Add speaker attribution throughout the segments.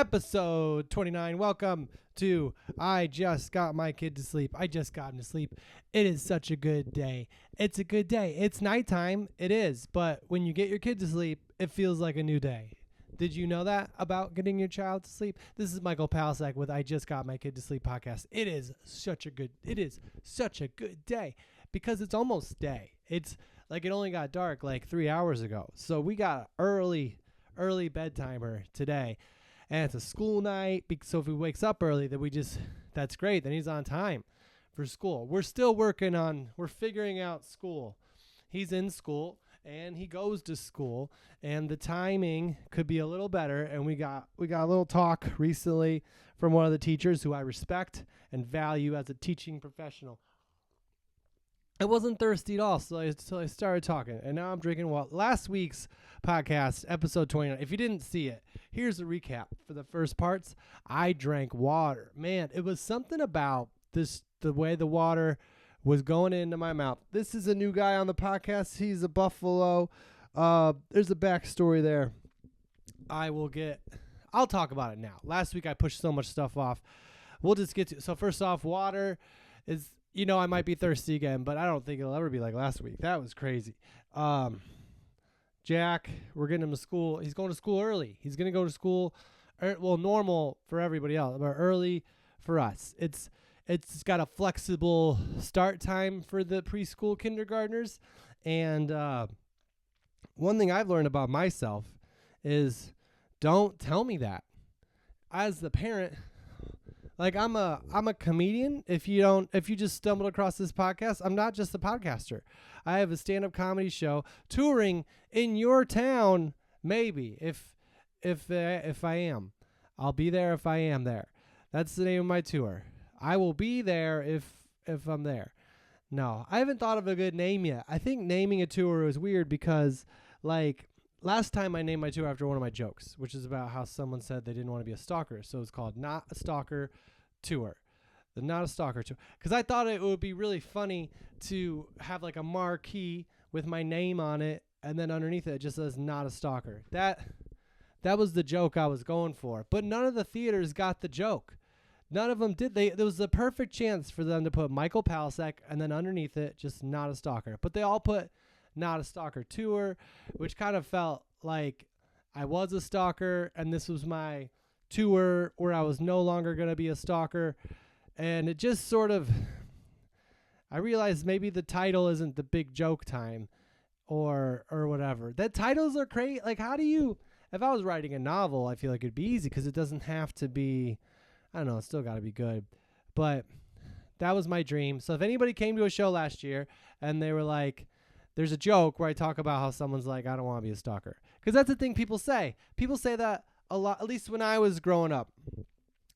Speaker 1: episode 29. Welcome to I Just Got My Kid to Sleep. I just got him to sleep. It is such a good day. It's a good day. It's nighttime. It is. But when you get your kid to sleep, it feels like a new day. Did you know that about getting your child to sleep? This is Michael Palasek with I Just Got My Kid to Sleep podcast. It is such a good day because it's almost day. It's like it only got dark like 3 hours ago. So we got early bedtimer today. And it's a school night. So if he wakes up early, that's great. Then he's on time for school. We're still we're figuring out school. He's in school and he goes to school and the timing could be a little better. And we got a little talk recently from one of the teachers who I respect and value as a teaching professional. I wasn't thirsty at all, so I started talking, and now I'm drinking water. Last week's podcast, episode 29, if you didn't see it, here's a recap. For the first parts, I drank water. Man, it was something about the way the water was going into my mouth. This is a new guy on the podcast. He's a Buffalo. There's a backstory there. I'll talk about it now. Last week, I pushed so much stuff off. We'll just get to it. So first off, water is... I might be thirsty again, but I don't think it'll ever be like last week. That was crazy. Jack, we're getting him to school. He's going to school early. He's going to go to school, normal for everybody else, but early for us. It's got a flexible start time for the preschool kindergartners. And one thing I've learned about myself is don't tell me that. As the parent... Like I'm a comedian. If you just stumbled across this podcast, I'm not just a podcaster. I have a stand-up comedy show touring in your town. Maybe if I am, I'll be there if I am there. That's the name of my tour. I will be there if I'm there. No, I haven't thought of a good name yet. I think naming a tour is weird because like last time I named my tour after one of my jokes, which is about how someone said they didn't want to be a stalker. So it's called Not a Stalker Tour. The Not a Stalker Tour. Because I thought it would be really funny to have like a marquee with my name on it, and then underneath it just says Not a Stalker. That was the joke I was going for. But none of the theaters got the joke. None of them did. There was the perfect chance for them to put Michael Palasek and then underneath it just Not a Stalker. But they all put Not a Stalker Tour, which kind of felt like I was a stalker and this was my tour where I was no longer going to be a stalker. And it just sort of, I realized maybe the title isn't the big joke time or whatever. That titles are crazy. Like if I was writing a novel, I feel like it'd be easy because it doesn't have to be, I don't know, it's still got to be good. But that was my dream. So if anybody came to a show last year and they were like, there's a joke where I talk about how someone's like, I don't want to be a stalker. Because that's the thing people say. People say that a lot, at least when I was growing up.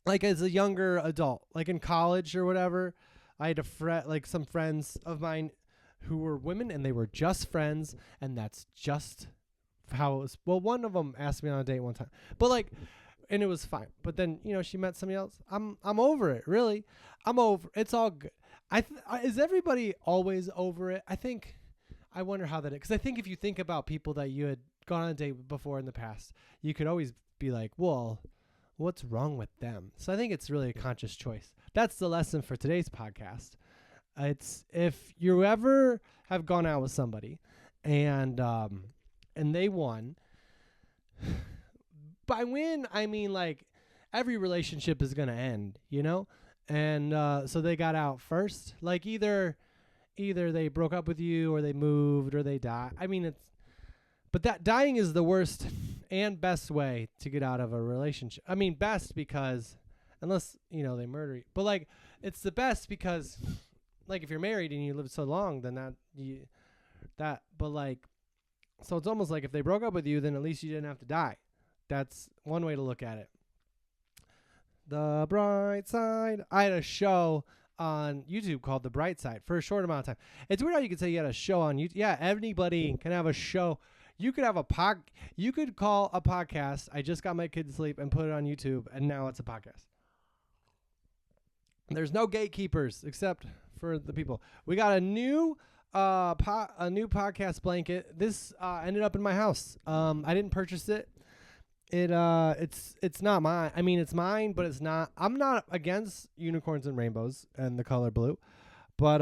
Speaker 1: Like as a younger adult, like in college or whatever, I had some friends of mine who were women and they were just friends. And that's just how it was. Well, one of them asked me on a date one time. But and it was fine. But then, she met somebody else. I'm over it, really. I'm over. It's all good. Is everybody always over it? I wonder how that is. Because I think if you think about people that you had gone on a date with before in the past, you could always be like, well, what's wrong with them? So I think it's really a conscious choice. That's the lesson for today's podcast. It's if you ever have gone out with somebody and they won, by win, I mean like every relationship is going to end, And so they got out first. Like either they broke up with you or they moved or they died. I mean, but that dying is the worst and best way to get out of a relationship. I mean, best because unless, they murder you. But it's the best because if you're married and you live so long, then so it's almost like if they broke up with you, then at least you didn't have to die. That's one way to look at it. The Bright Side. I had a show on YouTube called The Bright Side for a short amount of time. It's weird how you could say you had a show on YouTube. Yeah, anybody can have a show. You could have you could call a podcast, I Just Got My Kid to Sleep, and put it on YouTube, and now it's a podcast. There's no gatekeepers except for the people. We got a new podcast blanket. This ended up in my house. I didn't purchase it. It's not mine. I mean, it's mine, but it's not. I'm not against unicorns and rainbows and the color blue, but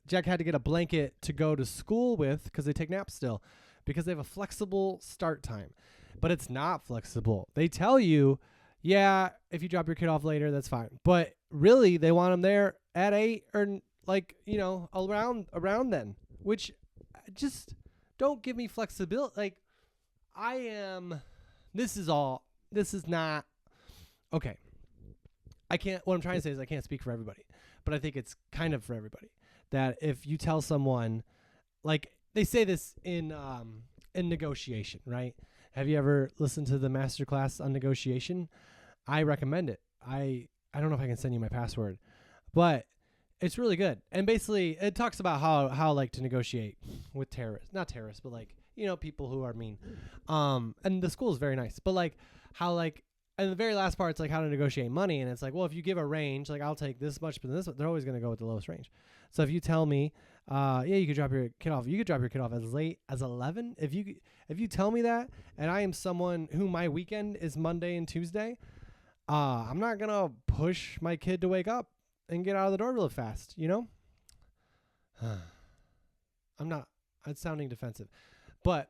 Speaker 1: Jack had to get a blanket to go to school with because they take naps still, because they have a flexible start time, but it's not flexible. They tell you, yeah, if you drop your kid off later, that's fine, but really they want them there at 8 or like around then, which just don't give me flexibility. Like I am. This is all. This is not okay. I can't. What I'm trying to say is I can't speak for everybody, but I think it's kind of for everybody that if you tell someone, like they say this in negotiation, right? Have you ever listened to the master class on negotiation? I recommend it. I don't know if I can send you my password, but it's really good. And basically, it talks about how like to negotiate with terrorists, not terrorists, but like people who are mean. And the school is very nice, but like how like. And the very last part, it's like how to negotiate money. And it's like, well, if you give a range, like I'll take this much, but this, they're always going to go with the lowest range. So if you tell me, yeah, you could drop your kid off. You could drop your kid off as late as 11. If you tell me that, and I am someone who my weekend is Monday and Tuesday, I'm not going to push my kid to wake up and get out of the door real fast, I'm not. It's sounding defensive. But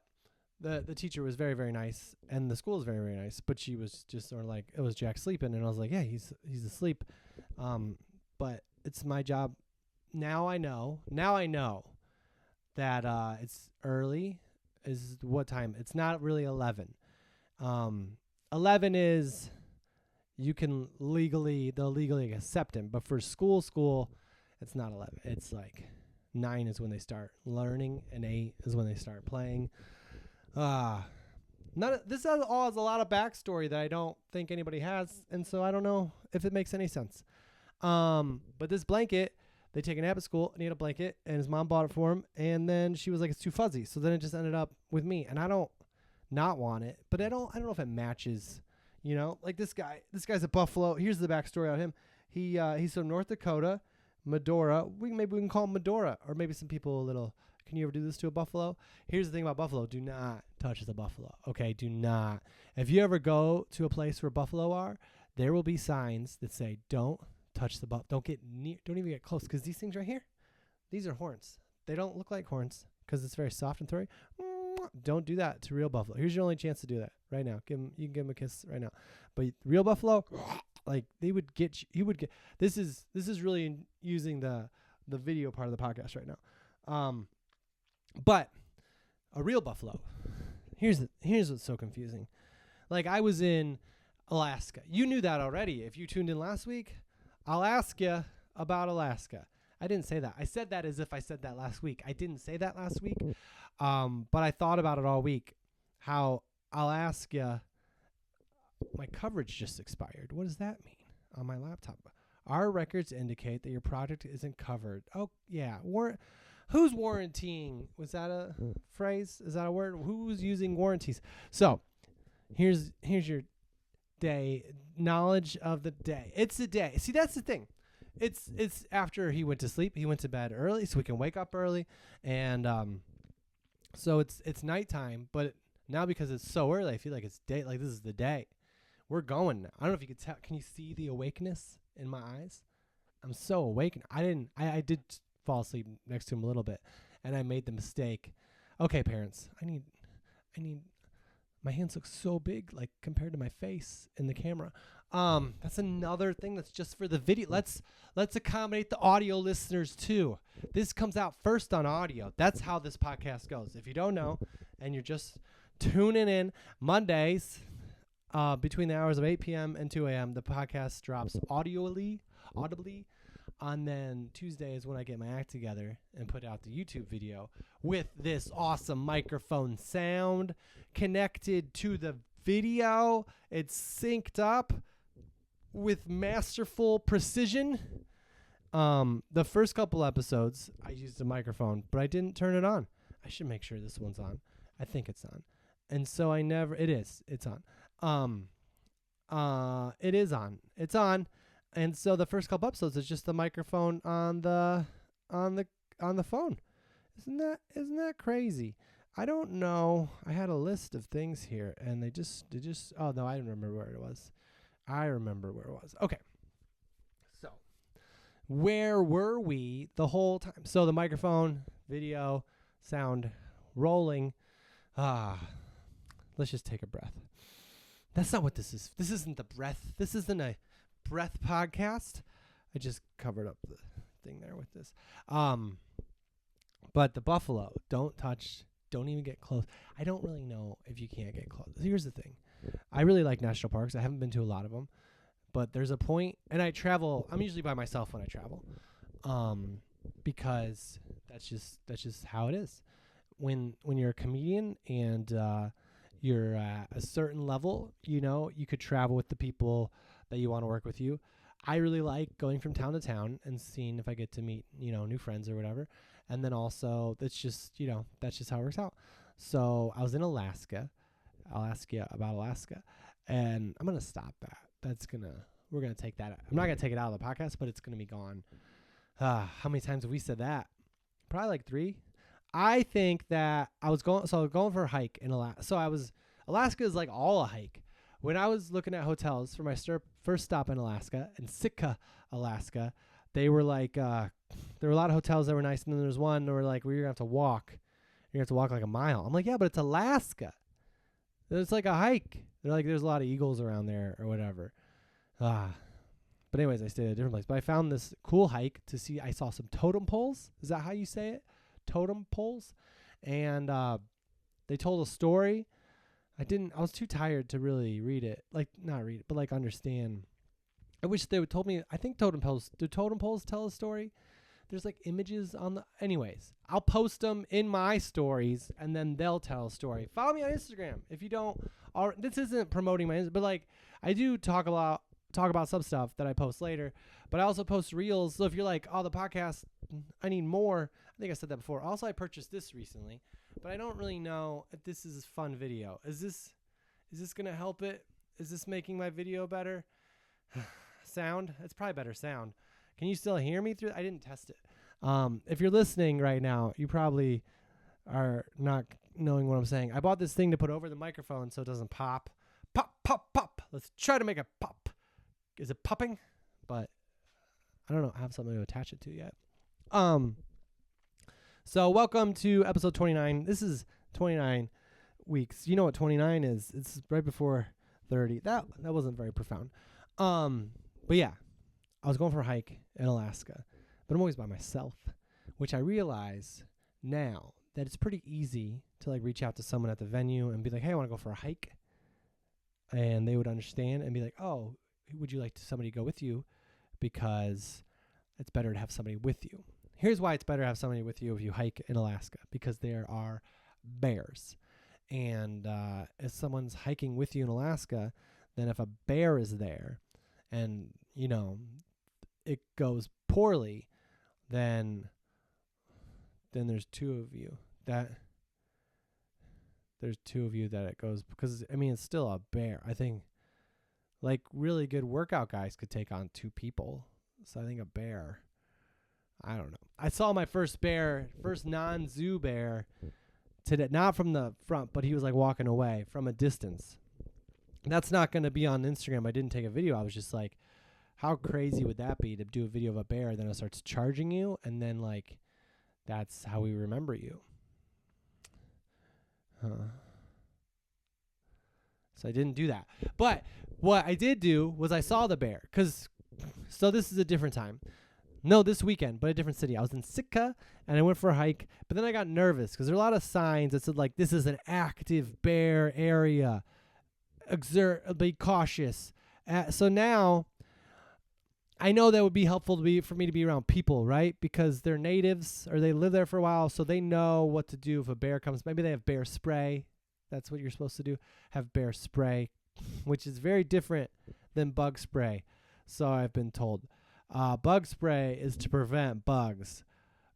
Speaker 1: the teacher was very, very nice, and the school is very, very nice. But she was just sort of like, it was Jack sleeping, and I was like, yeah, he's asleep. But it's my job. Now I know that it's early. Is what time? It's not really 11. 11 is they'll legally accept him. But for school, it's not 11. It's like 9 is when they start learning, and 8 is when they start playing. This all has a lot of backstory that I don't think anybody has, and so I don't know if it makes any sense. But this blanket, they take a nap at school, need a blanket, and his mom bought it for him, and then she was like, it's too fuzzy, so then it just ended up with me, and I don't not want it, but I don't know if it matches, like this guy's a Buffalo. Here's the backstory on him. He's from North Dakota, Medora. Maybe we can call him Medora, or maybe some people a little. Can you ever do this to a buffalo? Here's the thing about buffalo. Do not touch the buffalo. Okay, do not. If you ever go to a place where buffalo are, there will be signs that say, don't touch the buffalo. Don't get near. Don't even get close, because these things right here, these are horns. They don't look like horns because it's very soft and throwy. Don't do that to real buffalo. Here's your only chance to do that right now. You can give him a kiss right now. But real buffalo, like they would get you. Would get. This is really using the video part of the podcast right now. But a real buffalo, here's what's so confusing. Like I was in Alaska. You knew that already. If you tuned in last week, I'll ask you about Alaska. I didn't say that. I said that as if I said that last week. I didn't say that last week. But I thought about it all week. How I'll ask you, my coverage just expired. What does that mean on my laptop? Our records indicate that your product isn't covered. Oh, yeah. Who's warrantying? Was that a phrase? Is that a word? Who's using warranties? So here's your day knowledge of the day. It's a day. See, that's the thing. It's after he went to sleep. He went to bed early so we can wake up early. And so it's nighttime. But now because it's so early, I feel like it's day. Like this is the day. We're going now. I don't know if you could tell. Can you see the awakeness in my eyes? I'm so awake. I did fall asleep next to him a little bit, and I made the mistake. Okay, parents, I need my hands look so big, like compared to my face in the camera. That's another thing that's just for the video. Let's accommodate the audio listeners too. This comes out first on audio. That's how this podcast goes. If you don't know, and you're just tuning in, Mondays, between the hours of 8 p.m. and 2 a.m., the podcast drops audibly. And then Tuesday is when I get my act together and put out the YouTube video with this awesome microphone sound connected to the video. It's synced up with masterful precision. The first couple episodes, I used a microphone, but I didn't turn it on. I should make sure this one's on. I think it's on. And so it's on. It is on. It's on. And so the first couple episodes is just the microphone on the phone. Isn't that crazy? I don't know. I had a list of things here, and they just. Oh no, I didn't remember where it was. I remember where it was. Okay. So, where were we the whole time? So the microphone, video, sound, rolling. Let's just take a breath. That's not what this is. This isn't the breath. This isn't a breath podcast. I just covered up the thing there with this. But the buffalo, don't touch, don't even get close. I don't really know if you can't get close. Here's the thing. I really like national parks. I haven't been to a lot of them, but there's a point, and I travel. I'm usually by myself when I travel, because that's just how it is. When you're a comedian and you're at a certain level, you could travel with the people that you want to work with you. I really like going from town to town and seeing if I get to meet, new friends or whatever. And then also that's just how it works out. So I was in Alaska. I'll ask you about Alaska, and I'm going to stop that. We're going to take that. I'm not going to take it out of the podcast, but it's going to be gone. How many times have we said that? Probably like 3. I think that I was going for a hike in Alaska. Alaska is like all a hike. When I was looking at hotels for my first stop in Alaska, in Sitka, Alaska, they were like, there were a lot of hotels that were nice, and then there's one where like you're going to have to walk. You're going to have to walk like a mile. I'm like, yeah, but it's Alaska. It's like a hike. They're like, there's a lot of eagles around there or whatever. But anyways, I stayed at a different place. But I found this cool hike to see. I saw some totem poles. Is that how you say it? Totem poles. And they told a story. I was too tired to really read it. Like, not read it, but like understand. I wish they would told me. I think do totem poles tell a story? There's like images on the. Anyways, I'll post them in my stories, and then they'll tell a story. Follow me on Instagram if you don't. This isn't promoting my Instagram, but like I do talk about some stuff that I post later. But I also post reels. So if you're like, oh, the podcast, I need more. I think I said that before. Also, I purchased this recently, but I don't really know if this is a fun video. Is this gonna help it? Is this making my video better? Sound? It's probably better sound. Can you still hear me through? I didn't test it. If you're listening right now, you probably are not knowing what I'm saying. I bought this thing to put over the microphone so it doesn't pop. Pop, pop, pop. Let's try to make it pop. Is it popping? But I don't know. I have something to attach it to yet. So welcome to episode 29. This is 29 weeks. You know what 29 is? It's right before 30. That wasn't very profound. But yeah. I was going for a hike in Alaska, but I'm always by myself, which I realize now that it's pretty easy to like reach out to someone at the venue and be like, hey, I want to go for a hike. And they would understand and be like, oh, would you like somebody to go with you? Because it's better to have somebody with you. Here's why it's better to have somebody with you if you hike in Alaska, because there are bears. And if someone's hiking with you in Alaska, then if a bear is there and, it goes poorly, then there's two of you that it goes, because it's still a bear. I think like really good workout guys could take on 2 people. So I think a bear, I don't know. I saw my first non-zoo bear today, not from the front, but he was like walking away from a distance. That's not going to be on Instagram. I didn't take a video. I was just like, how crazy would that be to do a video of a bear, then it starts charging you, and then like that's how we remember you. So I didn't do that. But what I did do was I saw the bear, so this is a different time. No, this weekend, but a different city. I was in Sitka, and I went for a hike, but then I got nervous because there are a lot of signs that said like, this is an active bear area. Be cautious. So now I know that would be helpful for me to be around people, right? Because they're natives or they live there for a while, so they know what to do if a bear comes. Maybe they have bear spray. That's what you're supposed to do. Have bear spray, which is very different than bug spray. So I've been told. Bug spray is to prevent bugs.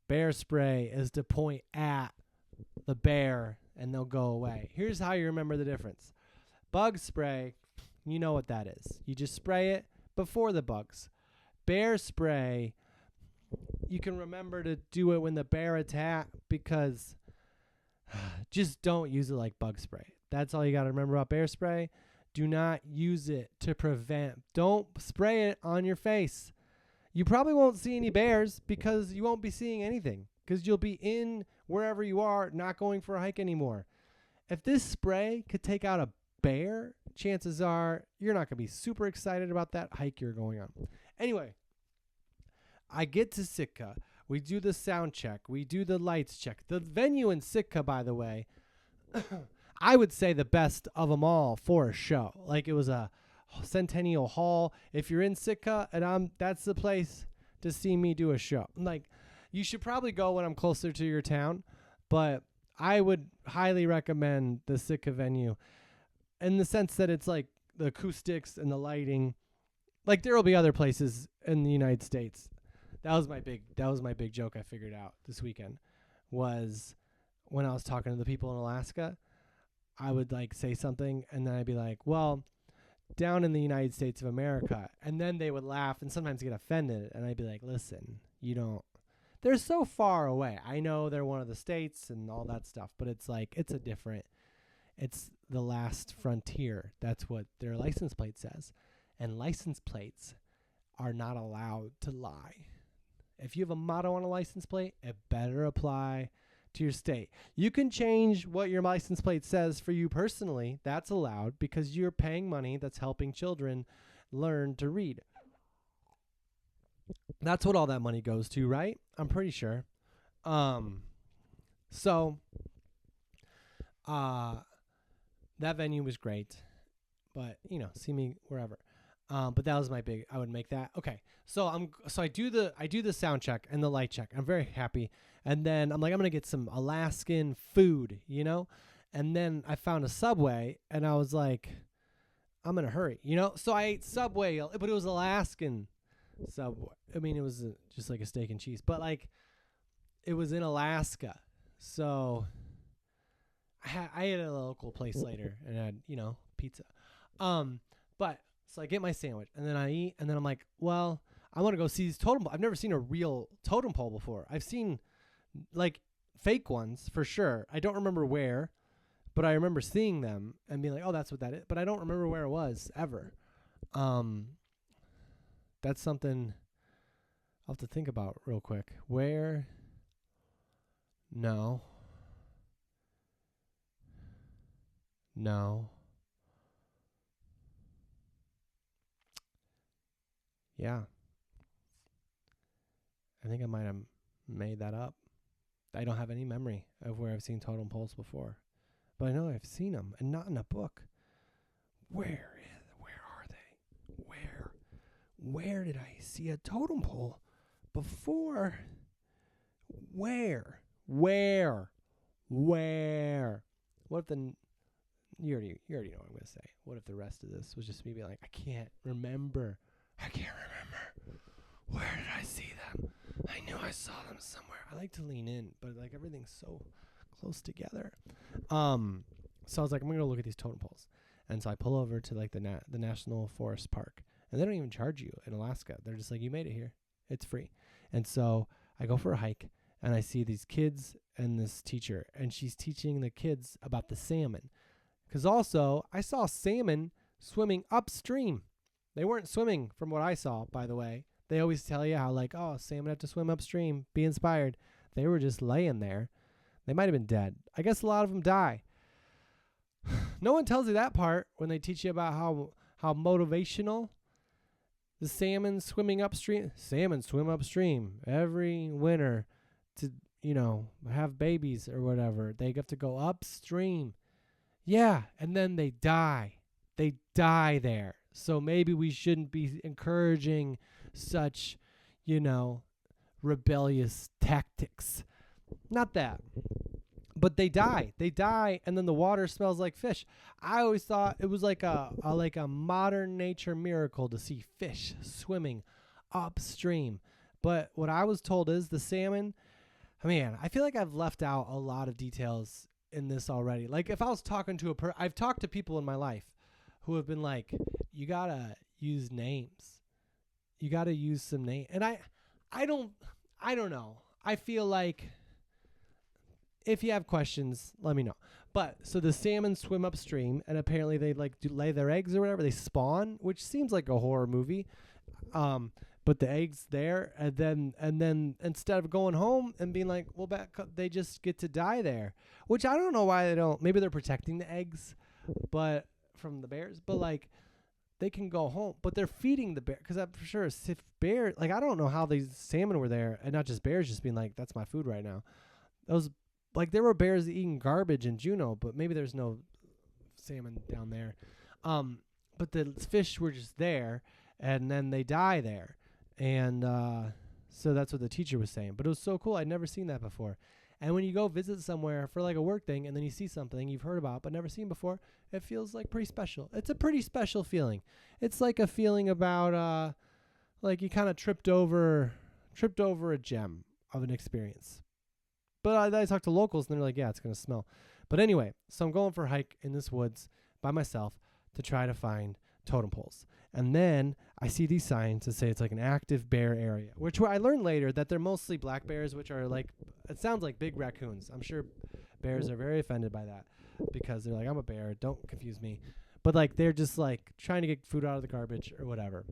Speaker 1: Bear spray is to point at the bear and they'll go away. Here's how you remember the difference. Bug spray, you know what that is. You just spray it before the bugs. Bear spray, you can remember to do it when the bear attack, because Just don't use it like bug spray. That's all you got to remember about bear spray. Do not use it to prevent. Don't spray it on your face. You probably won't see any bears because you won't be seeing anything because you'll be in wherever you are, not going for a hike anymore. If this spray could take out a bear, chances are you're not going to be super excited about that hike you're going on. Anyway, I get to Sitka. We do the sound check. We do the lights check. The venue in Sitka, by the way, I would say the best of them all for a show. Like it was a Centennial Hall. If you're in Sitka, and that's the place to see me do a show. Like you should probably go when I'm closer to your town, but I would highly recommend the Sitka venue in the sense that it's like the acoustics and the lighting. Like there will be other places in the United States. That was my big joke I figured out this weekend was when I was talking to the people in Alaska. I would like say something and then I'd be like, well, down in the United States of America. And then they would laugh and sometimes get offended. And I'd be like, listen, they're so far away. I know they're one of the states and all that stuff, but it's like, it's the last frontier. That's what their license plate says. And license plates are not allowed to lie. If you have a motto on a license plate, it better apply to your state. You can change what your license plate says for you personally. That's allowed because you're paying money that's helping children learn to read. That's what all that money goes to, right? I'm pretty sure. So that venue was great, but see me wherever. But that was my big. I would make that. Okay, so I do the sound check and the light check. I'm very happy, and then I'm like I'm gonna get some Alaskan food, and then I found a Subway, and I was like, I'm gonna hurry, So I ate Subway, but it was Alaskan Subway. I mean, it was just like a steak and cheese, but like it was in Alaska, so I ate at a local place later and had pizza, but. So I get my sandwich, and then I eat, and then I'm like, well, I want to go see these totem poles. I've never seen a real totem pole before. I've seen, like, fake ones, for sure. I don't remember where, but I remember seeing them and being like, oh, that's what that is. But I don't remember where it was, ever. That's something I'll have to think about real quick. Where? No. Yeah. I think I might have made that up. I don't have any memory of where I've seen totem poles before. But I know I've seen them, and not in a book. Where are they? Where did I see a totem pole before? Where? What if you already know what I'm going to say. What if the rest of this was just me being like, I can't remember. Where did I see them? I knew I saw them somewhere. I like to lean in, but like everything's so close together. So I was like, I'm going to look at these totem poles. And so I pull over to like the National Forest Park. And they don't even charge you in Alaska. They're just like, you made it here. It's free. And so I go for a hike, and I see these kids and this teacher. And she's teaching the kids about the salmon. Because also, I saw salmon swimming upstream. They weren't swimming from what I saw, by the way. They always tell you how like, oh, salmon have to swim upstream. Be inspired. They were just laying there. They might have been dead. I guess a lot of them die. No one tells you that part when they teach you about how motivational the salmon swimming upstream. Salmon swim upstream every winter to, have babies or whatever. They have to go upstream. Yeah, and then they die. They die there. So maybe we shouldn't be encouraging such, rebellious tactics. Not that. But they die. They die, and then the water smells like fish. I always thought it was like a modern nature miracle to see fish swimming upstream. But what I was told is the salmon, man, I feel like I've left out a lot of details in this already. Like if I was talking to I've talked to people in my life who have been like, you gotta use names. You gotta use some name. And I don't know. I feel like if you have questions, let me know. But so the salmon swim upstream, and apparently they like do lay their eggs or whatever. They spawn, which seems like a horror movie. But the eggs there, and then instead of going home and being like, well, they just get to die there, which I don't know why they don't. Maybe they're protecting the eggs, but from the bears. But like, they can go home, but they're feeding the bear because I'm for sure if bear, like I don't know how these salmon were there, and not just bears just being like, that's my food right now. Those like there were bears eating garbage in Juneau, but maybe there's no salmon down there. But the fish were just there, and then they die there. And so that's what the teacher was saying. But it was so cool. I'd never seen that before. And when you go visit somewhere for like a work thing and then you see something you've heard about but never seen before, it feels like pretty special. It's a pretty special feeling. It's like a feeling about like you kind of tripped over a gem of an experience. But I talked to locals and they're like, yeah, it's going to smell. But anyway, so I'm going for a hike in this woods by myself to try to find totem poles. And then I see these signs that say it's like an active bear area, which I learned later that they're mostly black bears, which are like, it sounds like big raccoons. I'm sure bears are very offended by that because they're like, I'm a bear, don't confuse me. But like, they're just like trying to get food out of the garbage or whatever.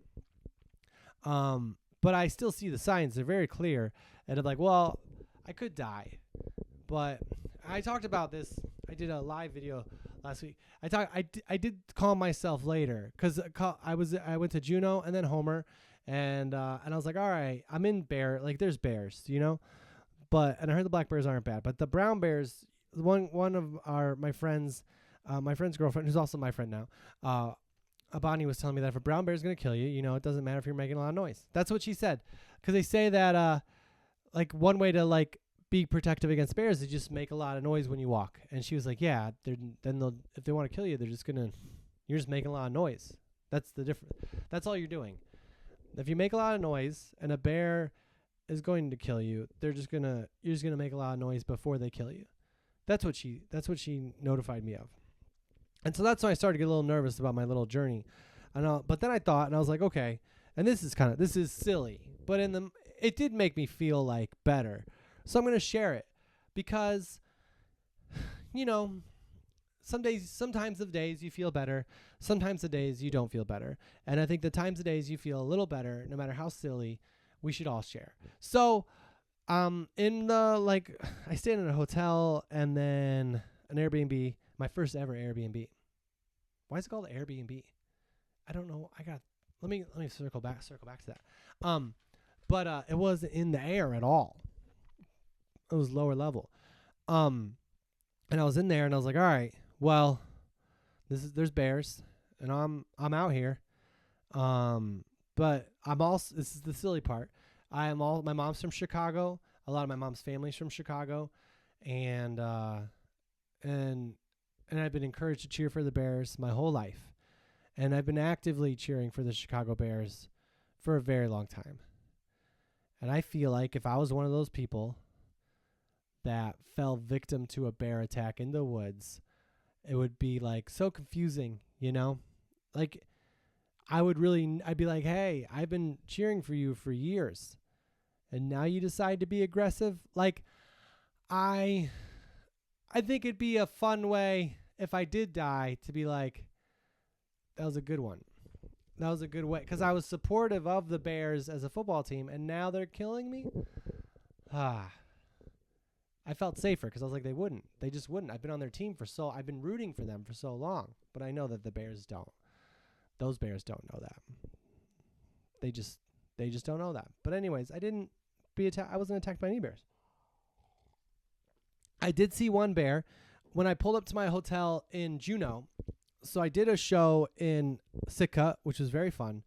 Speaker 1: But I still see the signs. They're very clear. And I'm like, well, I could die. But I talked about this. I did a live video last week. I did call myself later because I went to Juneau and then Homer, and I was like, all right, I'm in bear. Like there's bears, you know, and I heard the black bears aren't bad, but the brown bears. One of my friend's girlfriend, who's also my friend now, Abani was telling me that if a brown bear is gonna kill you, you know, it doesn't matter if you're making a lot of noise. That's what she said, because they say that like one way to like be protective against bears is just make a lot of noise when you walk. And she was like, yeah, if they want to kill you, you're just making a lot of noise. That's the difference. That's all you're doing. If you make a lot of noise and a bear is going to kill you, you're just gonna make a lot of noise before they kill you. That's what she notified me of. And so that's when I started to get a little nervous about my little journey. But then I thought, and I was like, okay, and this is silly, but it did make me feel like better. So I'm going to share it because, you know, sometimes of days you feel better. Sometimes the days you don't feel better. And I think the times of days you feel a little better, no matter how silly, we should all share. So, I stayed in a hotel and then an Airbnb, my first ever Airbnb. Why is it called Airbnb? I don't know. Let me circle back to that. But it wasn't in the air at all. It was lower level. And I was in there and I was like, all right, well, there's bears and I'm out here. But this is the silly part. My mom's from Chicago. A lot of my mom's family's from Chicago. And I've been encouraged to cheer for the Bears my whole life. And I've been actively cheering for the Chicago Bears for a very long time. And I feel like if I was one of those people that fell victim to a bear attack in the woods, it would be like so confusing, you know? Like I'd be like, hey, I've been cheering for you for years and now you decide to be aggressive. Like I think it'd be a fun way if I did die to be like, that was a good one. That was a good way. Because I was supportive of the Bears as a football team and now they're killing me. I felt safer because I was like, they just wouldn't. I've been on their team I've been rooting for them for so long, but I know that the Bears don't. Those Bears don't know that. They just don't know that. But anyways, I wasn't attacked by any bears. I did see one bear when I pulled up to my hotel in Juneau. So I did a show in Sitka, which was very fun,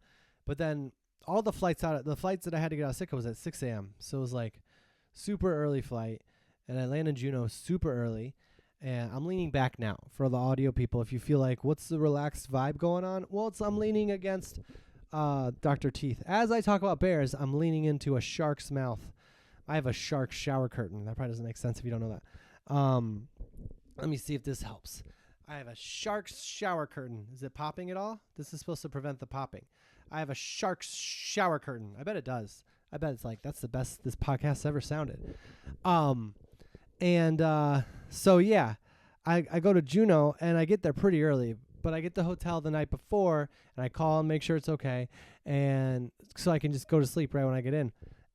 Speaker 1: but then all the flights that I had to get out of Sitka was at 6 a.m. So it was like super early flight. And I landed in Juneau super early, and I'm leaning back now for the audio people. If you feel like, what's the relaxed vibe going on? Well, I'm leaning against Dr. Teeth. As I talk about bears, I'm leaning into a shark's mouth. I have a shark shower curtain. That probably doesn't make sense if you don't know that. Let me see if this helps. I have a shark's shower curtain. Is it popping at all? This is supposed to prevent the popping. I have a shark's shower curtain. I bet it does. I bet it's like, that's the best this podcast ever sounded. And so yeah, I go to Juneau and I get there pretty early, but I get the hotel the night before and I call and make sure it's okay, and so I can just go to sleep right when I get in.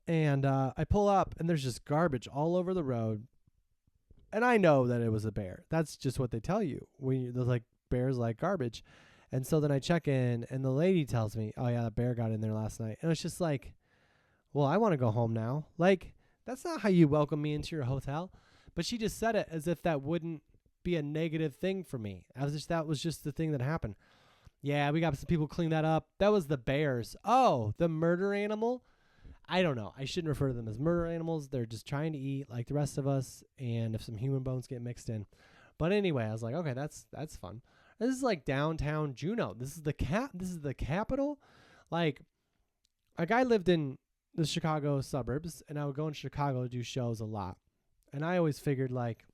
Speaker 1: And I pull up and there's just garbage all over the road, and I know that it was a bear. That's just what they tell you when they're like bears like garbage. And so then I check in and the lady tells me, "Oh yeah, the bear got in there last night." And it's just like, well, I want to go home now. Like, that's not how you welcome me into your hotel. But she just said it as if that wouldn't be a negative thing for me. That was just the thing that happened. Yeah, we got some people clean that up. That was the bears. Oh, the murder animal? I don't know. I shouldn't refer to them as murder animals. They're just trying to eat like the rest of us, and if some human bones get mixed in. But anyway, I was like, okay, that's fun. This is like downtown Juneau. This is the capital. Like I lived in the Chicago suburbs, and I would go in Chicago to do shows a lot. And I always figured like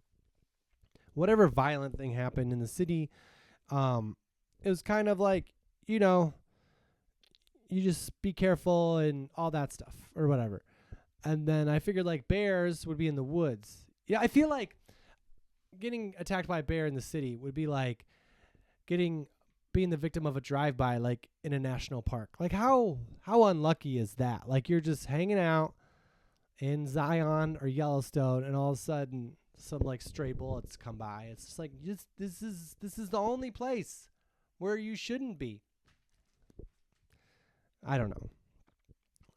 Speaker 1: whatever violent thing happened in the city, it was kind of like, you know, you just be careful and all that stuff or whatever. And then I figured like bears would be in the woods. Yeah, I feel like getting attacked by a bear in the city would be like getting being the victim of a drive-by like in a national park. Like how unlucky is that? Like you're just hanging out in Zion or Yellowstone and all of a sudden some like stray bullets come by. It's just like this is the only place where you shouldn't be. I don't know.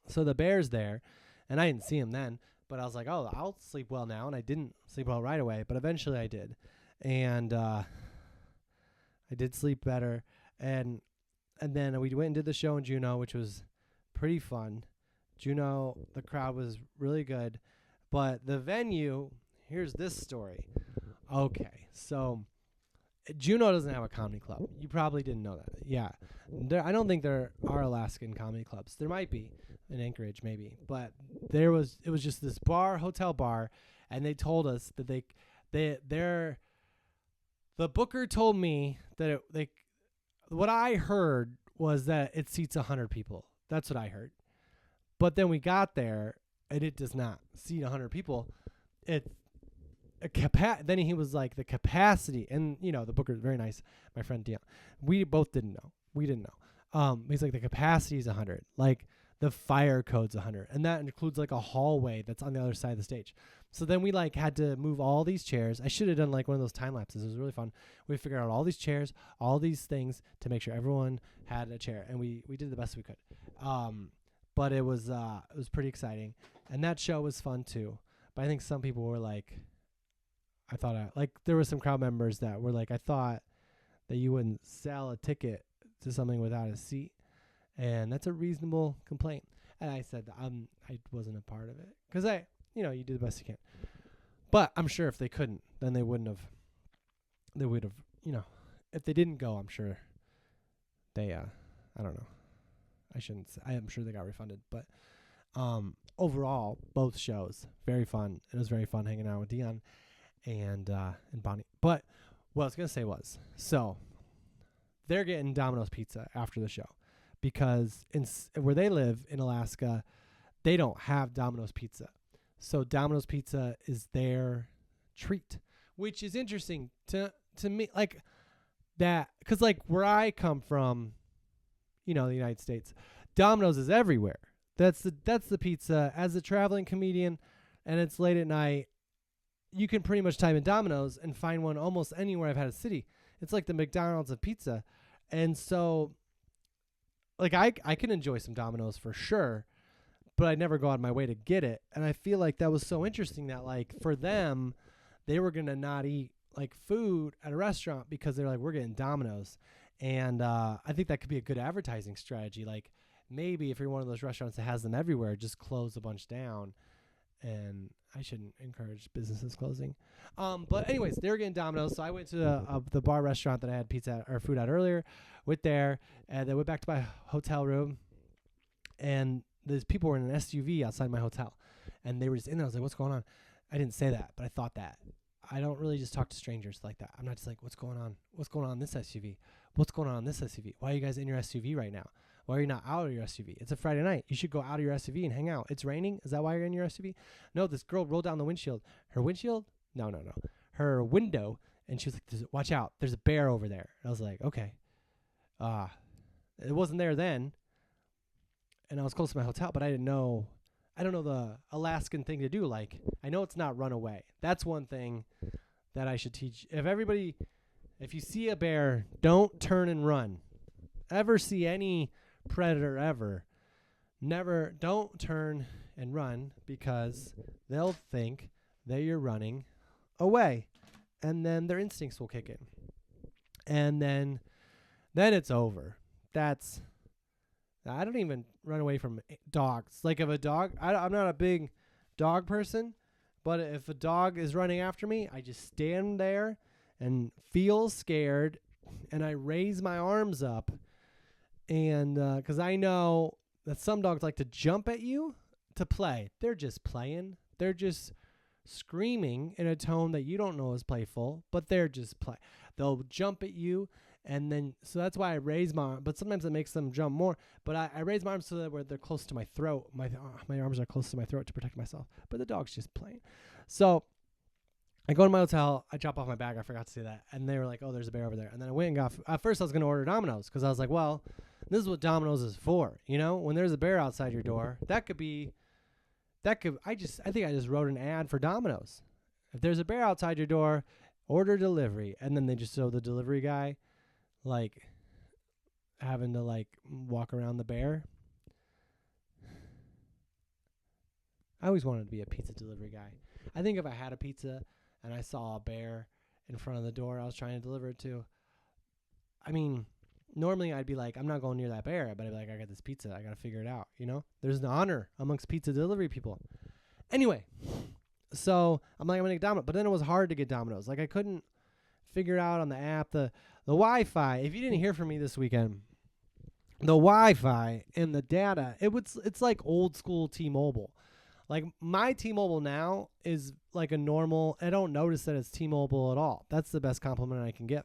Speaker 1: So the bear's there, and I didn't see him then, but I was like, oh, I'll sleep well now, and I didn't sleep well right away, but eventually I did, and I did sleep better, and then we went and did the show in Juneau, which was pretty fun. Juneau, the crowd was really good, but the venue. Here's this story. Okay, so Juneau doesn't have a comedy club. You probably didn't know that. Yeah. I don't think there are Alaskan comedy clubs. There might be in Anchorage, maybe. But it was just this hotel bar, and they told us that the booker told me that what I heard was that it seats 100 people. That's what I heard. But then we got there, and it does not seat 100 people. Then he was like the capacity, and the booker is very nice, my friend Dion. We both didn't know. We didn't know. He's like the capacity is 100, like the fire code's 100, and that includes like a hallway that's on the other side of the stage. So then we like had to move all these chairs. I should have done like one of those time lapses. It was really fun. We figured out all these chairs, all these things to make sure everyone had a chair, and we did the best we could. But it was pretty exciting, and that show was fun too. But I think some people were like, there were some crowd members that were like, I thought that you wouldn't sell a ticket to something without a seat, and that's a reasonable complaint. And I said I wasn't a part of it because you do the best you can. But I'm sure if they couldn't, then they wouldn't have. They would have, if they didn't go, I'm sure they. I don't know. I shouldn't. I am sure they got refunded, but overall, both shows very fun. It was very fun hanging out with Dion and Bonnie. But what I was gonna say was, so they're getting Domino's pizza after the show because where they live in Alaska, they don't have Domino's pizza. So Domino's pizza is their treat, which is interesting to me, like that, because like where I come from, the United States, Domino's is everywhere. That's the pizza. As a traveling comedian, and it's late at night, you can pretty much type in Domino's and find one almost anywhere I've had a city. It's like the McDonald's of pizza. And so, like, I can enjoy some Domino's for sure, but I never go out of my way to get it. And I feel like that was so interesting that, like, for them, they were going to not eat, like, food at a restaurant because they're like, we're getting Domino's. And I think that could be a good advertising strategy. Like, maybe if you're one of those restaurants that has them everywhere, just close a bunch down. And I shouldn't encourage businesses closing. But anyways, they were getting Domino's. So I went to the bar restaurant that I had pizza or food at earlier. Went there, and then went back to my hotel room. And these people were in an SUV outside my hotel. And they were just in there. I was like, what's going on? I didn't say that, but I thought that. I don't really just talk to strangers like that. I'm not just like, what's going on? What's going on in this SUV? What's going on in this SUV? Why are you guys in your SUV right now? Why are you not out of your SUV? It's a Friday night. You should go out of your SUV and hang out. It's raining. Is that why you're in your SUV? No, this girl rolled down the windshield. Her windshield no, her window, and she was like, watch out, there's a bear over there. And I was like, okay. It wasn't there then, and I was close to my hotel, but I don't know the Alaskan thing to do. Like, I know it's not run away. That's one thing that I should teach. If you see a bear, don't turn and run. Ever see any predator ever, don't turn and run, because they'll think that you're running away, and then their instincts will kick in. And then it's over. I don't even run away from dogs. Like, if a dog, I'm not a big dog person, but if a dog is running after me, I just stand there and feel scared, and I raise my arms up, and because I know that some dogs like to jump at you to play. They're just playing. They're just screaming in a tone that you don't know is playful, but they're just play. They'll jump at you. And then, so that's why I raise my arm, but sometimes it makes them jump more. But I raise my arms so that where they're close to my throat. My arms are close to my throat to protect myself. But the dog's just playing. So I go to my hotel. I drop off my bag. I forgot to say that. And they were like, oh, there's a bear over there. And then I went and got, at first I was going to order Domino's, because I was like, well, this is what Domino's is for. You know, when there's a bear outside your door, I think I just wrote an ad for Domino's. If there's a bear outside your door, order delivery. And then they just show the delivery guy like having to like walk around the bear. I always wanted to be a pizza delivery guy. I think if I had a pizza and I saw a bear in front of the door I was trying to deliver it to, I mean, normally I'd be like, I'm not going near that bear, but I'd be like, I got this pizza, I got to figure it out, you know? There's an honor amongst pizza delivery people. Anyway, so I'm like, I'm going to get Domino's, but then it was hard to get Domino's. Like, I couldn't figure out on the app, the Wi-Fi. If you didn't hear from me this weekend, the Wi-Fi and the data, it's like old school T-Mobile. Like, my T-Mobile now is like a normal, I don't notice that it's T-Mobile at all. That's the best compliment I can give.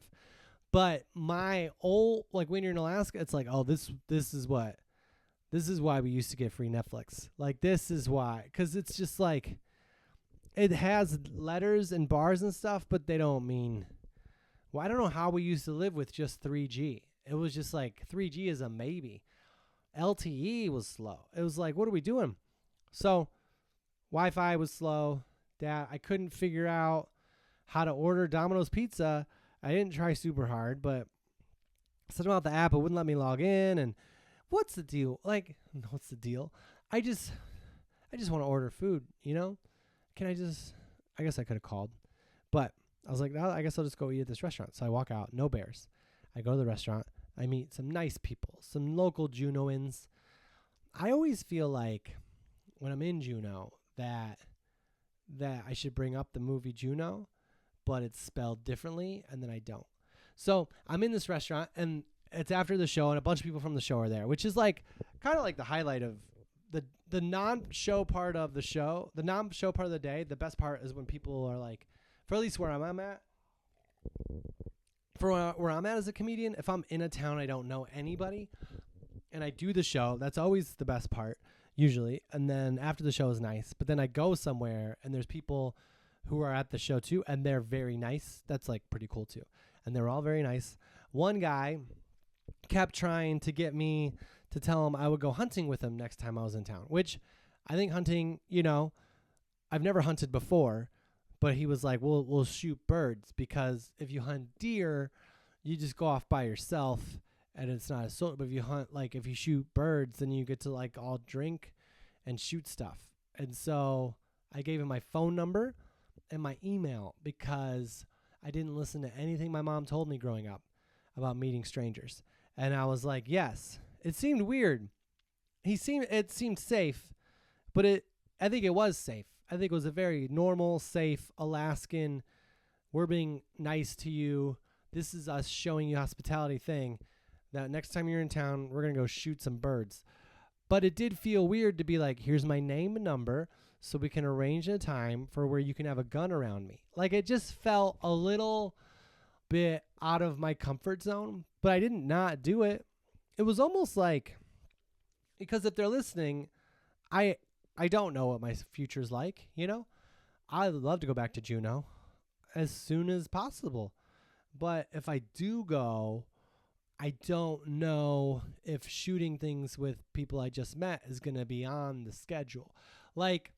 Speaker 1: But my old, like when you're in Alaska, it's like, oh, this is why we used to get free Netflix. Like, this is why. Because it's just like, it has letters and bars and stuff, but they don't mean, well, I don't know how we used to live with just 3G. It was just like 3G is a maybe. LTE was slow. It was like, what are we doing? So Wi-Fi was slow. I couldn't figure out how to order Domino's pizza. I didn't try super hard, but something about the app, it wouldn't let me log in. And what's the deal? Like, what's the deal? I just want to order food, you know? I guess I could have called, but I was like, no, I guess I'll just go eat at this restaurant. So I walk out, no bears. I go to the restaurant. I meet some nice people, some local Juneauans. I always feel like when I'm in Juneau that I should bring up the movie Juno, but it's spelled differently, and then I don't. So I'm in this restaurant, and it's after the show, and a bunch of people from the show are there, which is like kind of like the highlight of the non-show part of the show, the non-show part of the day. The best part is when people are like, for at least where I'm at, where I'm at as a comedian, if I'm in a town I don't know anybody and I do the show, that's always the best part, usually. And then after the show is nice, but then I go somewhere and there's people who are at the show too, and they're very nice. That's like pretty cool too. And they're all very nice. One guy kept trying to get me to tell him I would go hunting with him next time I was in town, which I think hunting, you know, I've never hunted before, but he was like, we'll shoot birds, because if you hunt deer, you just go off by yourself and it's not as so. But if you hunt, like if you shoot birds, then you get to like all drink and shoot stuff. And so I gave him my phone number and my email, because I didn't listen to anything my mom told me growing up about meeting strangers. And I was like, yes. It seemed weird. It seemed safe, but I think it was safe. I think it was a very normal, safe Alaskan, we're being nice to you, this is us showing you hospitality thing, that next time you're in town, we're going to go shoot some birds. But it did feel weird to be like, here's my name and number, so we can arrange a time for where you can have a gun around me. Like, it just felt a little bit out of my comfort zone, but I didn't not do it. It was almost like, because if they're listening, I don't know what my future's like, you know? I'd love to go back to Juneau. as soon as possible. But if I do go, I don't know if shooting things with people I just met is going to be on the schedule. Like,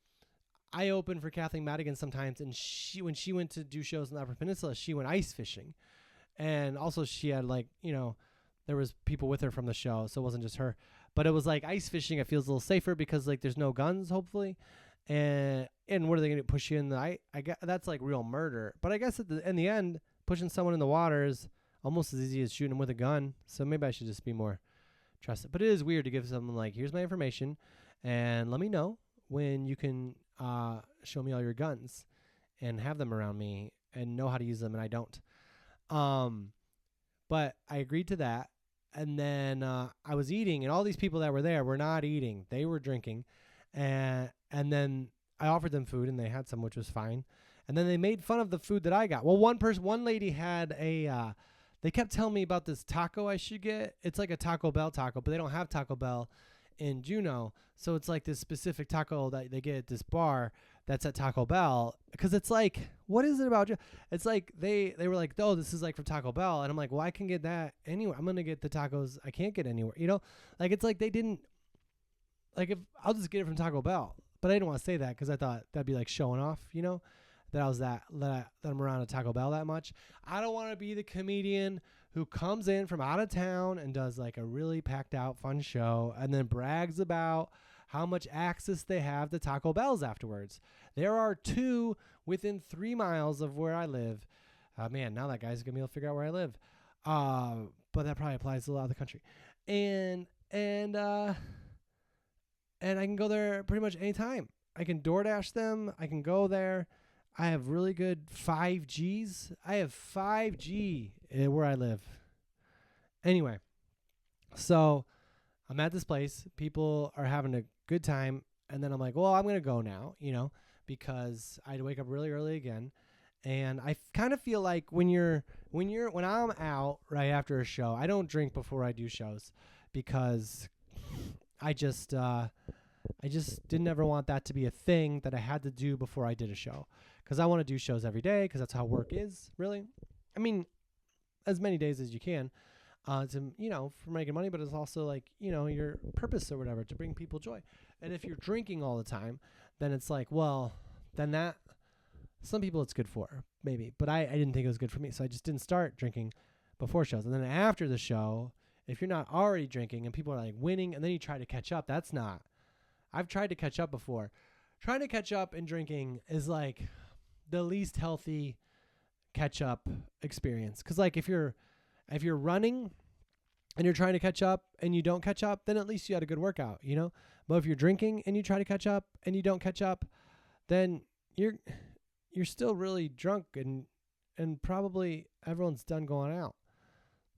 Speaker 1: I open for Kathleen Madigan sometimes, and when she went to do shows in the Upper Peninsula, she went ice fishing. And also she had there was people with her from the show, so it wasn't just her. But it was like ice fishing. It feels a little safer because like there's no guns, hopefully. And what are they going to push you in the ice? I guess that's like real murder. But I guess in the end, pushing someone in the water is almost as easy as shooting them with a gun. So maybe I should just be more trusted. But it is weird to give someone like, here's my information, and let me know when you can show me all your guns and have them around me and know how to use them, and I don't. But I agreed to that. And then I was eating, and all these people that were there were not eating. They were drinking. And then I offered them food, and they had some, which was fine. And then they made fun of the food that I got. Well, one lady had they kept telling me about this taco I should get. It's like a Taco Bell taco, but they don't have Taco Bell in Juneau. So it's like this specific taco that they get at this bar that's at Taco Bell. Because it's like, what is it about? It's like they were like, oh, this is like from Taco Bell. And I'm like, well, I can get that anywhere. I'm going to get the tacos I can't get anywhere. You know, like it's like they didn't, like if I'll just get it from Taco Bell. But I didn't want to say that because I thought that'd be like showing off, you know, that I was that I'm around a Taco Bell that much. I don't want to be the comedian who comes in from out of town and does like a really packed out fun show and then brags about how much access they have to Taco Bells afterwards. There are 2 within 3 miles of where I live. Man, now that guy's gonna be able to figure out where I live. But that probably applies to a lot of the country. And I can go there pretty much anytime. I can DoorDash them. I can go there. I have really good 5Gs. I have 5G where I live. Anyway, so I'm at this place. People are having a good time. And then I'm like, well, I'm going to go now, you know, because I had to wake up really early again. And I kind of feel like when I'm out right after a show, I don't drink before I do shows because I just didn't ever want that to be a thing that I had to do before I did a show. Because I want to do shows every day because that's how work is, really. I mean, as many days as you can to, you know, for making money, but it's also like, you know, your purpose or whatever, to bring people joy. And if you're drinking all the time, then it's like, well, then that, some people it's good for, maybe. But I didn't think it was good for me, so I just didn't start drinking before shows. And then after the show, if you're not already drinking and people are like winning and then you try to catch up, that's not. I've tried to catch up before. Trying to catch up in drinking is like the least healthy catch up experience. Because like if you're running and you're trying to catch up and you don't catch up, then at least you had a good workout, you know? But if you're drinking and you try to catch up and you don't catch up, then you're still really drunk and probably everyone's done going out.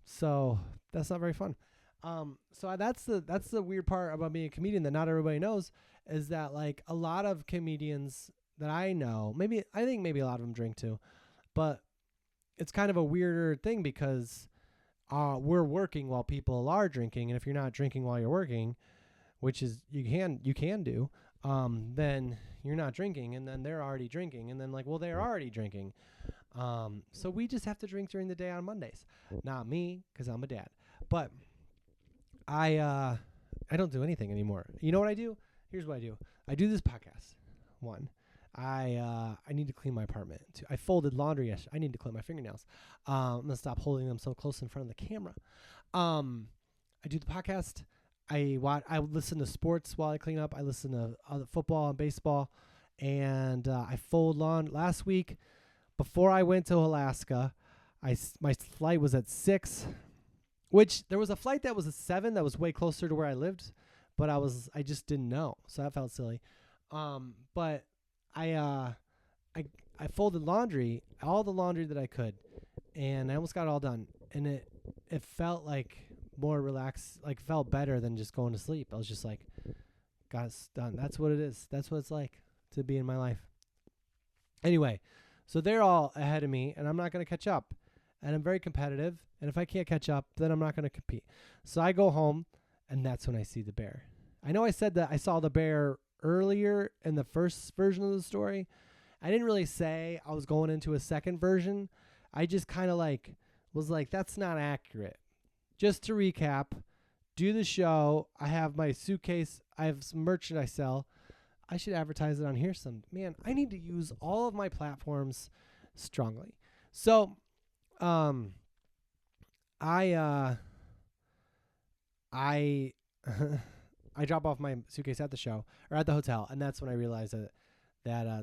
Speaker 1: So that's not very fun. So that's the weird part about being a comedian that not everybody knows, is that like a lot of comedians that I know, I think maybe a lot of them drink too, but it's kind of a weirder thing because we're working while people are drinking, and if you're not drinking while you're working, which is you can do, then you're not drinking, and then they're already drinking, and then like, well, they're already drinking. So we just have to drink during the day on Mondays. Not me, because I'm a dad, but I don't do anything anymore. You know what I do? Here's what I do. I do this podcast. 1. I need to clean my apartment. 2. I folded laundry yesterday. I need to clean my fingernails. I'm gonna stop holding them so close in front of the camera. I do the podcast. I listen to sports while I clean up. I listen to football and baseball, and I fold lawn. Last week, before I went to Alaska, my flight was at 6. Which there was a flight that was at 7 that was way closer to where I lived, but I just didn't know, so that felt silly. But I folded laundry, all the laundry that I could, and I almost got it all done, and it felt like more relaxed, like felt better than just going to sleep. I was just like, got it done. That's what it is. That's what it's like to be in my life. Anyway, so they're all ahead of me, and I'm not going to catch up. And I'm very competitive, and if I can't catch up, then I'm not going to compete. So I go home, and that's when I see the bear. I know I said that I saw the bear earlier in the first version of the story, I didn't really say I was going into a second version. I just kind of like was like, that's not accurate. Just to recap, do the show. I have my suitcase. I have some merch that I sell. I should advertise it on here some. Man, I need to use all of my platforms strongly. So, I I drop off my suitcase at the show or at the hotel, and that's when I realized that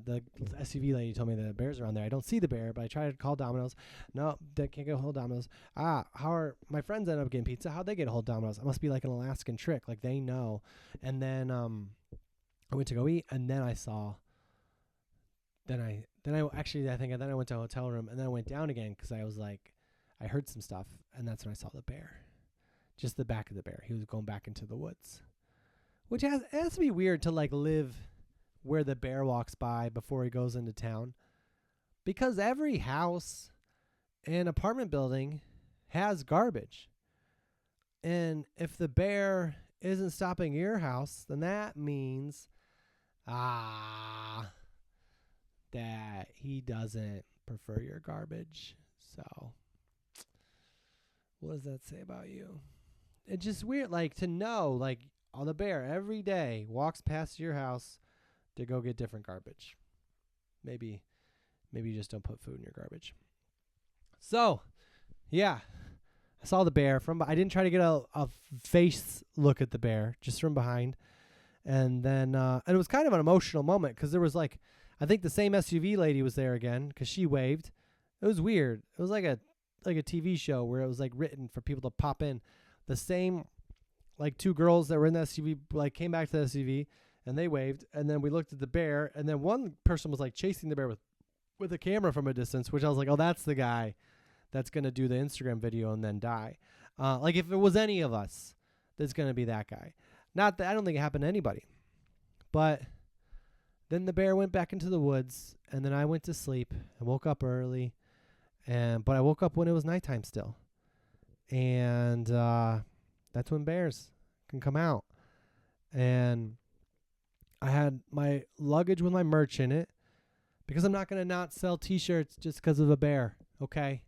Speaker 1: the SUV lady told me the bears are on there. I don't see the bear, but I try to call Domino's. No, they can't get a hold of Domino's. How are my friends end up getting pizza? How'd they get a hold of Domino's? It must be like an Alaskan trick, like they know. And then I went to go eat, and then I saw. Then I think I went to a hotel room, and then I went down again because I was like, I heard some stuff, and that's when I saw the bear, just the back of the bear. He was going back into the woods, which it has to be weird to like live where the bear walks by before he goes into town, because every house and apartment building has garbage, and if the bear isn't stopping your house, then that means that he doesn't prefer your garbage. So what does that say about you? It's just weird, like, to know, like, the bear every day walks past your house to go get different garbage. Maybe you just don't put food in your garbage. So, yeah, I saw the bear I didn't try to get a face look at the bear, just from behind. And then, and it was kind of an emotional moment because there was like, I think the same SUV lady was there again because she waved. It was weird. It was like a TV show where it was like written for people to pop in. The same, like, two girls that were in the SUV, like, came back to the SUV and they waved. And then we looked at the bear, and then one person was like chasing the bear with a camera from a distance, which I was like, oh, that's the guy that's going to do the Instagram video and then die. Like, if it was any of us, that's going to be that guy. Not that I don't think it happened to anybody. But then the bear went back into the woods, and then I went to sleep. I woke up early, but I woke up when it was nighttime still. And that's when bears can come out. And I had my luggage with my merch in it because I'm not going to not sell T-shirts just because of a bear, okay?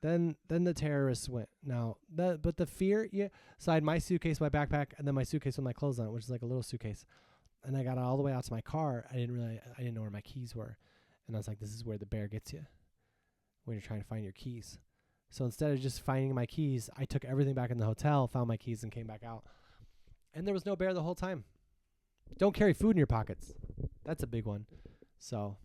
Speaker 1: Then the terrorists went. Now, but the fear, yeah. So I had my suitcase, my backpack, and then my suitcase with my clothes on it, which is like a little suitcase. And I got all the way out to my car. I didn't know where my keys were. And I was like, this is where the bear gets you when you're trying to find your keys. So instead of just finding my keys, I took everything back in the hotel, found my keys, and came back out. And there was no bear the whole time. Don't carry food in your pockets. That's a big one. So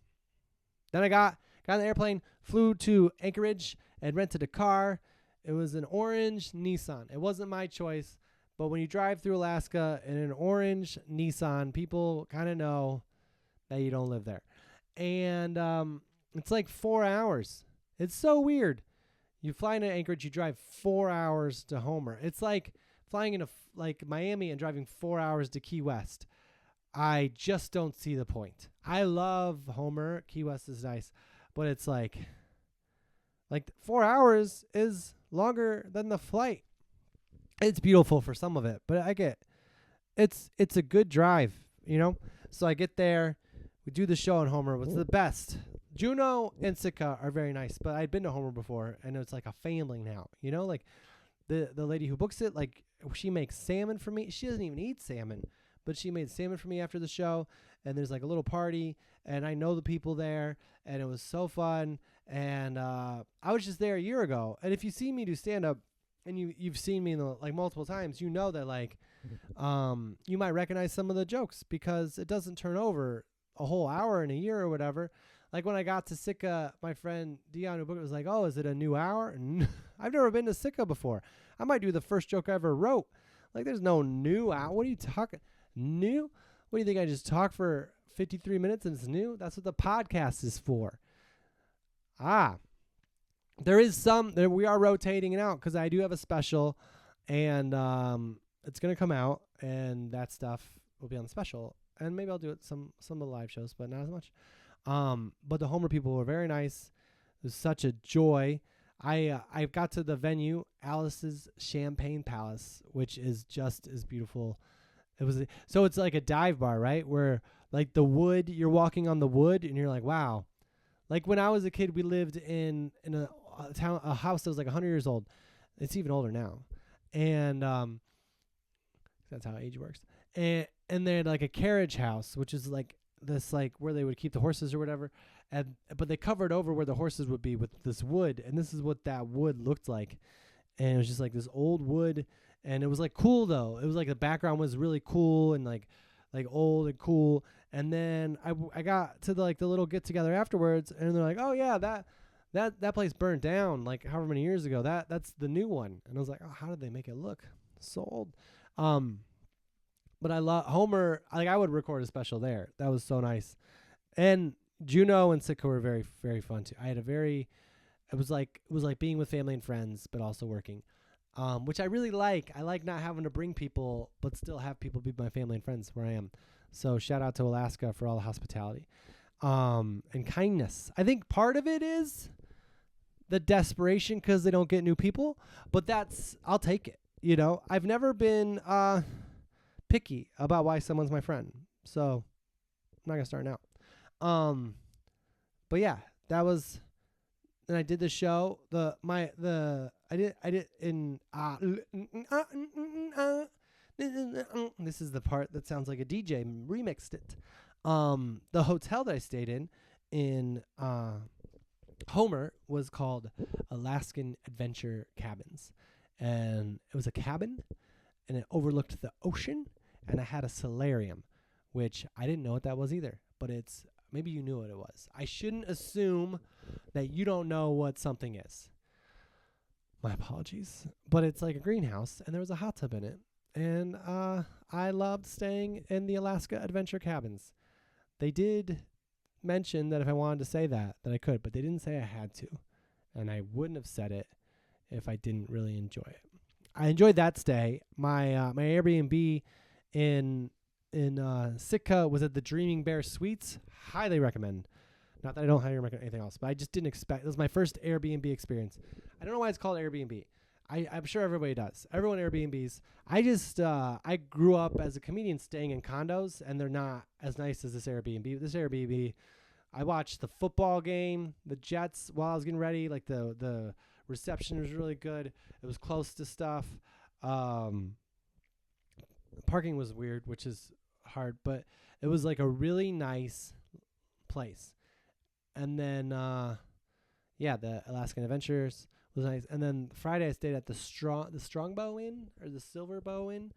Speaker 1: then I got on the airplane, flew to Anchorage, and rented a car. It was an orange Nissan. It wasn't my choice, but when you drive through Alaska in an orange Nissan, people kind of know that you don't live there. And it's like 4 hours. It's so weird. You fly into Anchorage, you drive 4 hours to Homer. It's like flying into like Miami and driving 4 hours to Key West. I just don't see the point. I love Homer. Key West is nice, but it's like 4 hours is longer than the flight. It's beautiful for some of it, but I get it's a good drive, you know? So I get there, we do the show in Homer. What's the best? Juneau and Sitka are very nice, but I'd been to Homer before, and it's like a family now, you know? Like the lady who books it, like, she makes salmon for me. She doesn't even eat salmon, but she made salmon for me after the show, and there's like a little party, and I know the people there, and it was so fun. And I was just there a year ago, and if you see me do stand-up, and you've seen me like multiple times, you know that like you might recognize some of the jokes because it doesn't turn over a whole hour in a year or whatever. Like when I got to Sitka, my friend Dion who booked it was like, oh, is it a new hour? I've never been to Sitka before. I might do the first joke I ever wrote. Like, there's no new hour. What are you talking? New? What do you think? I just talk for 53 minutes and it's new? That's what the podcast is for. There is we are rotating it out because I do have a special, and it's going to come out, and that stuff will be on the special. And maybe I'll do it some of the live shows, but not as much. But the Homer people were very nice. It was such a joy. I got to the venue, Alice's Champagne Palace, which is just as beautiful. So it's like a dive bar, right? Where like the wood. You're walking on the wood, and you're like, wow. Like when I was a kid, we lived in a house that was like 100 years old. It's even older now, and that's how age works. And they had like a carriage house, which is like this, like where they would keep the horses or whatever. And but they covered over where the horses would be with this wood, and this is what that wood looked like. And it was just like this old wood, and it was like cool though. It was like the background was really cool and like old and cool. And then I got to the little get together afterwards, and they're like, oh yeah, that place burned down like however many years ago. That's the new one. And I was like, oh, how did they make it look so old? But I love Homer. Like I would record a special there. That was so nice. And Juneau and Sitka were very, very fun too. It was like being with family and friends, but also working, which I really like. I like not having to bring people, but still have people be my family and friends where I am. So shout out to Alaska for all the hospitality, and kindness. I think part of it is the desperation because they don't get new people, but I'll take it. You know, I've never been picky about why someone's my friend, so I'm not gonna start now. But yeah, that was. And I did the show. This is the part that sounds like a DJ remixed it. The hotel that I stayed in Homer was called Alaskan Adventure Cabins, and it was a cabin, and it overlooked the ocean, and I had a solarium, which I didn't know what that was either, but maybe you knew what it was. I shouldn't assume that you don't know what something is. My apologies. But it's like a greenhouse, and there was a hot tub in it. And I loved staying in the Alaska Adventure Cabins. They did mention that if I wanted to say that I could, but they didn't say I had to. And I wouldn't have said it if I didn't really enjoy it. I enjoyed that stay. My Airbnb in Sitka was at the Dreaming Bear Suites. Highly recommend. Not that I don't highly recommend anything else, but I just didn't expect. It was my first Airbnb experience. I don't know why it's called Airbnb. I'm sure everybody does. Everyone Airbnbs. I grew up as a comedian staying in condos, and they're not as nice as this Airbnb. This Airbnb, I watched the football game, the Jets, while I was getting ready. Like the reception was really good. It was close to stuff. Parking was weird, which is hard, but it was like a really nice place. And then the Alaskan Adventures was nice. And then Friday I stayed at the Strongbow Inn or the Silverbow Inn,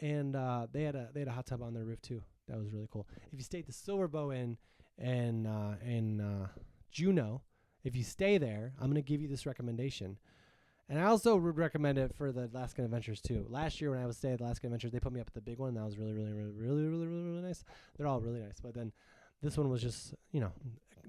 Speaker 1: and they had a hot tub on their roof too. That was really cool. If you stay at the Silverbow Inn in Juneau, if you stay there, I'm gonna give you this recommendation. And I also would recommend it for the Alaskan Adventures too. Last year when I was staying at Alaskan Adventures, they put me up at the big one, and that was really, really, really, really, really, really, really nice. They're all really nice, but then this one was just,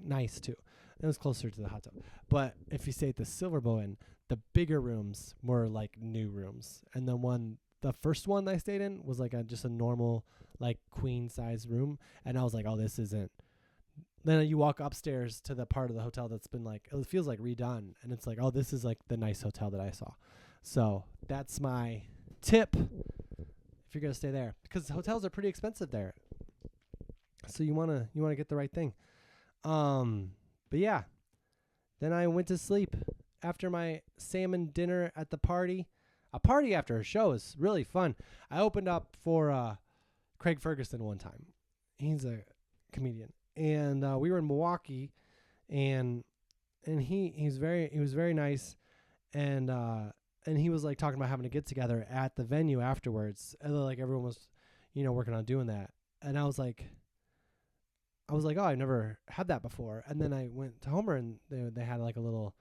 Speaker 1: nice too. It was closer to the hot tub. But if you stay at the Silverbow Inn, the bigger rooms were like new rooms, and the first one I stayed in was like just a normal like queen size room, and I was like, oh, this isn't. Then you walk upstairs to the part of the hotel that's been like, it feels like redone. And it's like, oh, this is like the nice hotel that I saw. So that's my tip if you're going to stay there, because hotels are pretty expensive there. So you want to get the right thing. But yeah, then I went to sleep after my salmon dinner at the party. A party after a show is really fun. I opened up for Craig Ferguson one time. He's a comedian. And we were in Milwaukee, and he was very nice, and he was like talking about having to get together at the venue afterwards, and like everyone was, working on doing that, and I was like, oh, I've never had that before, and then I went to Homer, and they had like a little,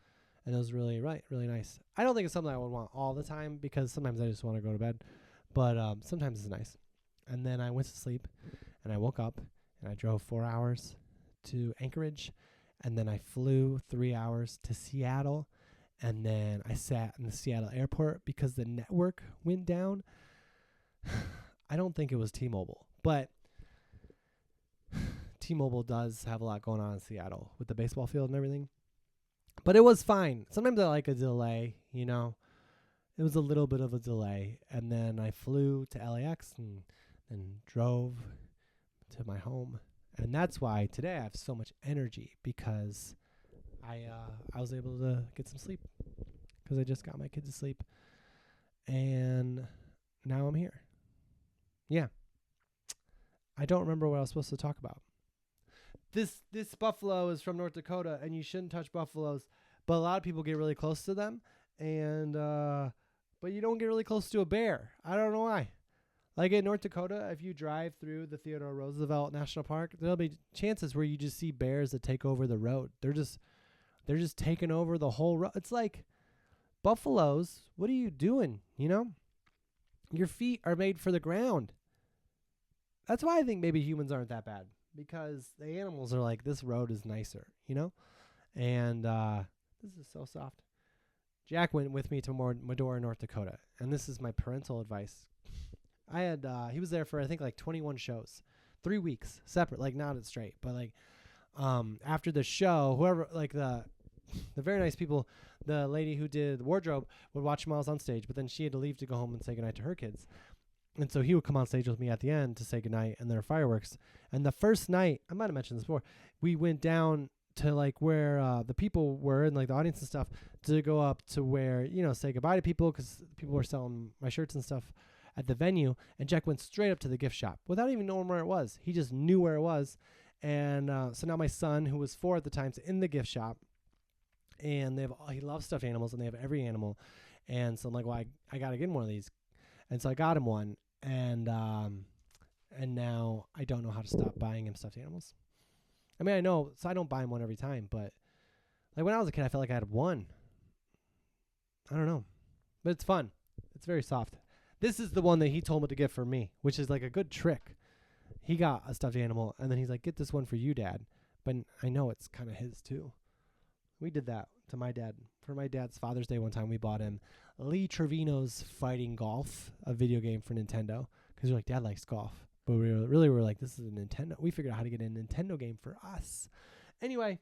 Speaker 1: and it was really nice. I don't think it's something I would want all the time, because sometimes I just want to go to bed, but sometimes it's nice. And then I went to sleep, and I woke up. And I drove 4 hours to Anchorage, and then I flew 3 hours to Seattle, and then I sat in the Seattle airport because the network went down. I don't think it was T-Mobile, but T-Mobile does have a lot going on in Seattle with the baseball field and everything. But it was fine. Sometimes I like a delay, It was a little bit of a delay, and then I flew to LAX and drove to my home. And that's why today I have so much energy, because I was able to get some sleep because I just got my kids to sleep. And now I'm here. Yeah. I don't remember what I was supposed to talk about. This buffalo is from North Dakota, and you shouldn't touch buffaloes, but a lot of people get really close to them, and but you don't get really close to a bear. I don't know why. Like in North Dakota, if you drive through the Theodore Roosevelt National Park, there'll be chances where you just see bears that take over the road. They're just taking over the whole road. It's like, buffaloes, what are you doing? You know, your feet are made for the ground. That's why I think maybe humans aren't that bad, because the animals are like, this road is nicer, you know? And this is so soft. Jack went with me to Medora, North Dakota, and this is my parental advice. I had he was there for I think like 21 shows, 3 weeks separate, like not straight, but like after the show, whoever, like the very nice people, the lady who did the wardrobe would watch him while I was on stage, but then she had to leave to go home and say goodnight to her kids. And so he would come on stage with me at the end to say goodnight, and there were fireworks. And the first night, I might have mentioned this before, we went down to like where the people were and like the audience and stuff, to go up to where, you know, say goodbye to people, because people were selling my shirts and stuff at the venue. And Jack went straight up to the gift shop without even knowing where it was. He just knew where it was. And so now my son, who was 4 at the time, is in the gift shop, and he loves stuffed animals, and they have every animal. And so I'm like, well, I got to get him one of these. And so I got him one. And now I don't know how to stop buying him stuffed animals. I mean, I know, so I don't buy him one every time, but like when I was a kid, I felt like I had one. I don't know, but it's fun. It's very soft. This is the one that he told me to get for me, which is like a good trick. He got a stuffed animal, and then he's like, get this one for you, Dad. But I know it's kind of his too. We did that to my dad. For my dad's Father's Day one time, we bought him Lee Trevino's Fighting Golf, a video game for Nintendo, because we're like, Dad likes golf. But we were like, this is a Nintendo. We figured out how to get a Nintendo game for us. Anyway,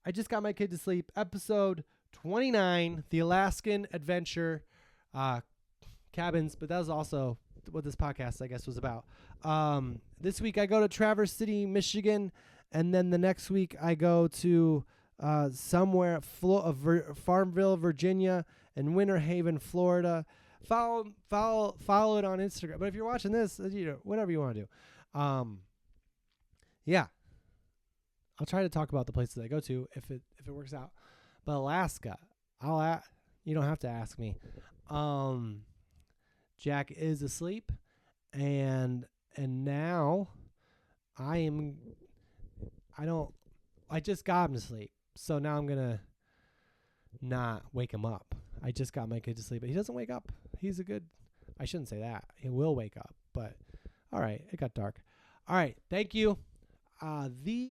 Speaker 1: I just got my kid to sleep. Episode 29, the Alaskan Adventure cabins. But that was also what this podcast, I guess, was about. This week I go to Traverse City, Michigan. And then the next week I go to somewhere Farmville, Virginia, and Winter Haven, Florida. Follow it on Instagram. But if you're watching this, you know, whatever you want to do. Yeah. I'll try to talk about the places I go to if it works out. But Alaska, you don't have to ask me. Jack is asleep, and now I just got him to sleep. So now I'm going to not wake him up. I just got my kid to sleep, but he doesn't wake up. I shouldn't say that. He will wake up, but all right, it got dark. All right, thank you.